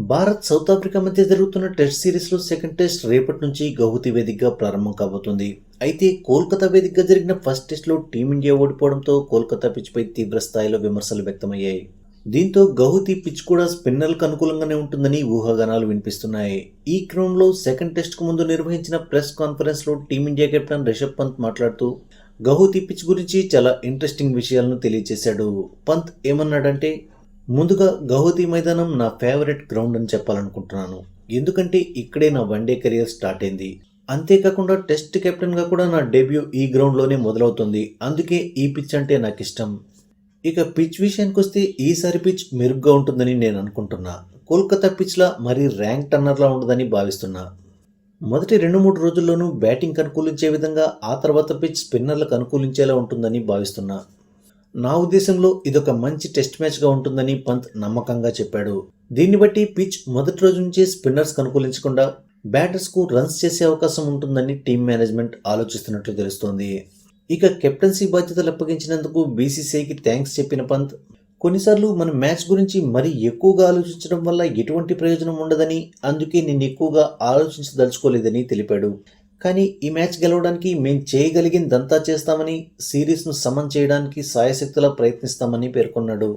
Bharat south Africa మధ్య జరుగుతున్న test సిరీస్లో సెకండ్ టెస్ట్ రేపటి నుంచి గౌహతి వేదికగా ప్రారంభం కాబోతుంది. అయితే కోల్కతా వేదికగా జరిగిన ఫస్ట్ టెస్ట్లో టీమిండియా ఓడిపోవడంతో కోల్కతా పిచ్పై తీవ్ర స్థాయిలో విమర్శలు వ్యక్తమయ్యాయి. దీంతో గౌహతి పిచ్ కూడా స్పిన్నర్లకు అనుకూలంగానే ఉంటుందని ఊహాగానాలు వినిపిస్తున్నాయి. ఈ క్రమంలో సెకండ్ టెస్ట్కు ముందు నిర్వహించిన ప్రెస్ కాన్ఫరెన్స్లో టీమిండియా కెప్టెన్ రిషబ్ పంత్ మాట్లాడుతూ గౌహతి పిచ్ గురించి చాలా ఇంట్రెస్టింగ్ విషయాలను తెలియజేశాడు. పంత్ ఏమన్నాడంటే, ముందుగా గౌహతి మైదానం నా ఫేవరెట్ గ్రౌండ్ అని చెప్పాలనుకుంటున్నాను. ఎందుకంటే ఇక్కడే నా వన్డే కెరియర్ స్టార్ట్ అయింది. అంతేకాకుండా టెస్ట్ కెప్టెన్గా కూడా నా డెబ్యూ ఈ గ్రౌండ్లోనే మొదలవుతుంది. అందుకే ఈ పిచ్ అంటే నాకు ఇష్టం. ఇక పిచ్ విషయానికి వస్తే ఈసారి పిచ్ మెరుగ్గా ఉంటుందని నేను అనుకుంటున్నా. కోల్కతా పిచ్లా మరీ ర్యాంక్ టన్నర్లా ఉండదని భావిస్తున్నా. మొదటి 2-3 రోజుల్లోనూ బ్యాటింగ్ అనుకూలించే విధంగా, ఆ తర్వాత పిచ్ స్పిన్నర్లకు అనుకూలించేలా ఉంటుందని భావిస్తున్నా. నా ఉద్దేశంలో ఇదొక మంచి టెస్ట్ మ్యాచ్గా ఉంటుందని పంత్ నమ్మకంగా చెప్పాడు. దీన్ని బట్టి పిచ్ మొదటి రోజు నుంచే స్పిన్నర్స్కి అనుకూలించకుండా బ్యాటర్స్కు రన్స్ చేసే అవకాశం ఉంటుందని టీం మేనేజ్మెంట్ ఆలోచిస్తున్నట్లు తెలుస్తోంది. ఇక కెప్టెన్సీ బాధ్యతలు అప్పగించినందుకు బీసీసీఐకి థ్యాంక్స్ చెప్పిన పంత్, కొన్నిసార్లు మన మ్యాచ్ గురించి మరీ ఎక్కువగా ఆలోచించడం వల్ల ఎటువంటి ప్రయోజనం ఉండదని, అందుకే నేను ఎక్కువగా ఆలోచించదలుచుకోలేదని తెలిపాడు. కానీ ఈ మ్యాచ్ గెలవడానికి మేం చేయగలిగిందంతా చేస్తామని, సిరీస్ను సమన్ చేయడానికి శాయశక్తులా ప్రయత్నిస్తామని పేర్కొన్నాడు.